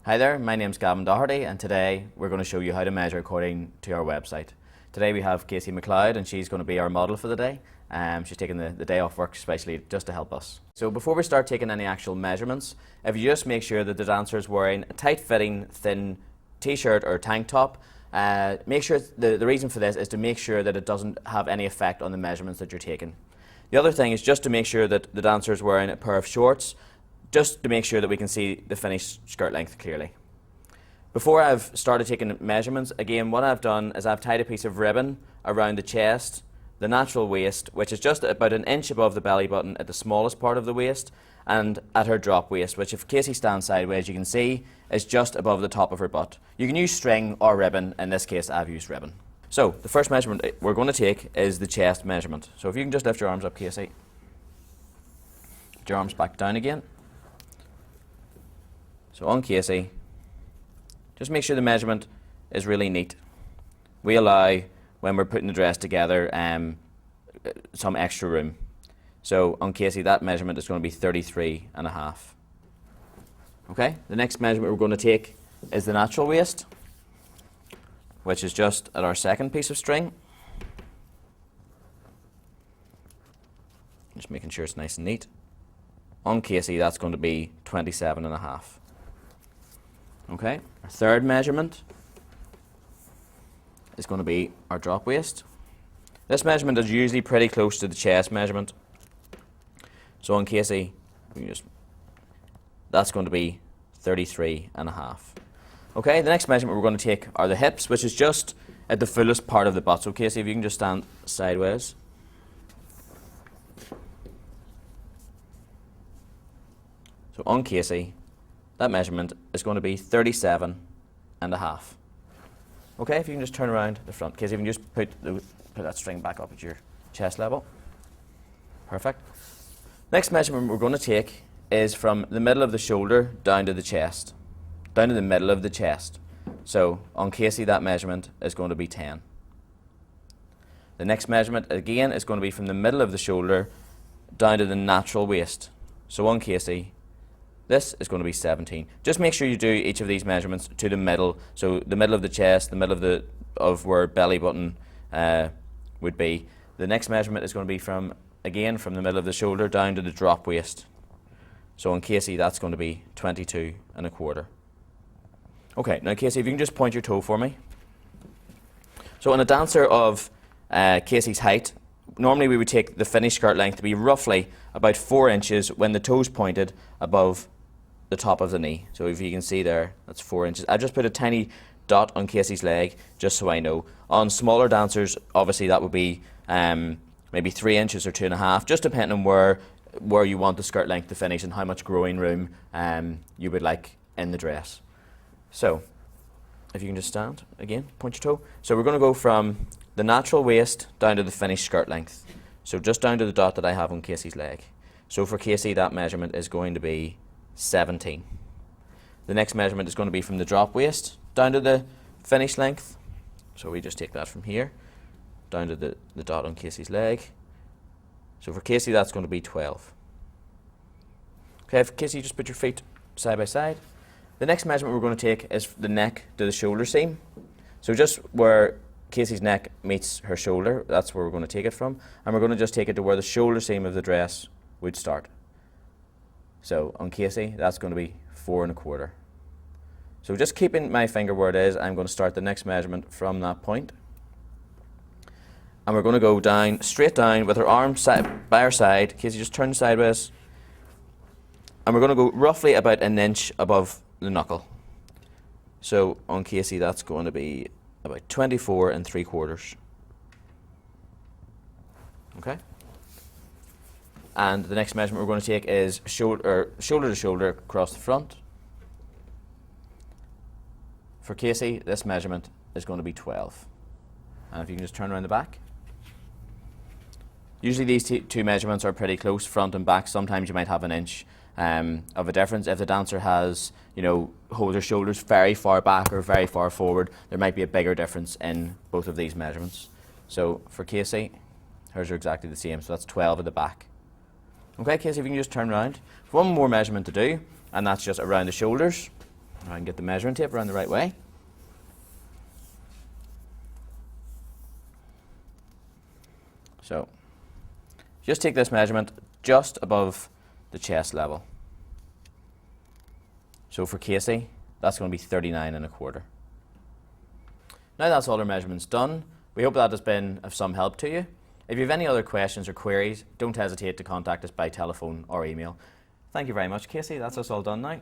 Hi there, my name's Gavin Doherty and today we're going to show you how to measure according to our website. Today we have Casey McLeod and she's going to be our model for the day. She's taking the day off work especially just to help us. So before we start taking any actual measurements, if you just make sure that the dancer is wearing a tight-fitting, thin t-shirt or tank top, make sure the reason for this is to make sure that it doesn't have any effect on the measurements that you're taking. The other thing is just to make sure that the dancer is wearing a pair of shorts, just to make sure that we can see the finished skirt length clearly. Before I've started taking measurements, again what I've done is I've tied a piece of ribbon around the chest, the natural waist, which is just about an inch above the belly button at the smallest part of the waist, and at her drop waist, which if Casey stands sideways you can see is just above the top of her butt. You can use string or ribbon, in this case I've used ribbon. So the first measurement we're going to take is the chest measurement. So if you can just lift your arms up, Casey. Put your arms back down again. So on Casey, just make sure the measurement is really neat. We allow, when we're putting the dress together, some extra room. So on Casey, that measurement is going to be 33.5. Okay, the next measurement we're going to take is the natural waist, which is just at our second piece of string. Just making sure it's nice and neat. On Casey, that's going to be 27.5. Okay, our third measurement is going to be our drop waist. This measurement is usually pretty close to the chest measurement. So on Casey, that's going to be 33.5. Okay, the next measurement we're going to take are the hips, which is just at the fullest part of the butt. So Casey, if you can just stand sideways. So on Casey, that measurement is going to be 37.5. Okay, if you can just turn around the front. Casey, if you can just put that string back up at your chest level. Perfect. Next measurement we're going to take is from the middle of the shoulder down to the chest. Down to the middle of the chest. So on Casey, that measurement is going to be 10. The next measurement again is going to be from the middle of the shoulder down to the natural waist. So on Casey, this is going to be 17. Just make sure you do each of these measurements to the middle. So the middle of the chest, the middle of where belly button would be. The next measurement is going to be from the middle of the shoulder down to the drop waist. So on Casey, that's going to be 22.25. Okay, now Casey, if you can just point your toe for me. So on a dancer of Casey's height, normally we would take the finished skirt length to be roughly about 4 inches when the toe's pointed above the top of the knee. So if you can see there, that's 4 inches. I just put a tiny dot on Casey's leg just so I know. On smaller dancers, obviously that would be maybe 3 inches or 2.5, just depending on where you want the skirt length to finish and how much growing room you would like in the dress. So if you can just stand again, point your toe. So we're going to go from the natural waist down to the finished skirt length. So just down to the dot that I have on Casey's leg. So for Casey, that measurement is going to be 17. The next measurement is going to be from the drop waist down to the finished length. So we just take that from here down to the dot on Casey's leg. So for Casey, that's going to be 12. Okay, for Casey, just put your feet side by side. The next measurement we're going to take is the neck to the shoulder seam. So just where Casey's neck meets her shoulder, that's where we're going to take it from. And we're going to just take it to where the shoulder seam of the dress would start. So on Casey, that's going to be 4.25. So just keeping my finger where it is, I'm going to start the next measurement from that point. And we're going to go down, straight down with her arm by her side. Casey, just turn sideways. And we're going to go roughly about an inch above the knuckle. So on Casey, that's going to be about 24.75. Okay? And the next measurement we're going to take is shoulder to shoulder across the front. For Casey, this measurement is going to be 12. And if you can just turn around the back. Usually these two measurements are pretty close, front and back. Sometimes you might have an inch of a difference. If the dancer has, holds her shoulders very far back or very far forward, there might be a bigger difference in both of these measurements. So for Casey, hers are exactly the same, so that's 12 at the back. Okay, Casey, if you can just turn around. One more measurement to do, and that's just around the shoulders. Try and get the measuring tape around the right way. So just take this measurement just above the chest level. So for Casey, that's going to be 39.25. Now that's all our measurements done. We hope that has been of some help to you. If you have any other questions or queries, don't hesitate to contact us by telephone or email. Thank you very much, Casey. That's us all done now.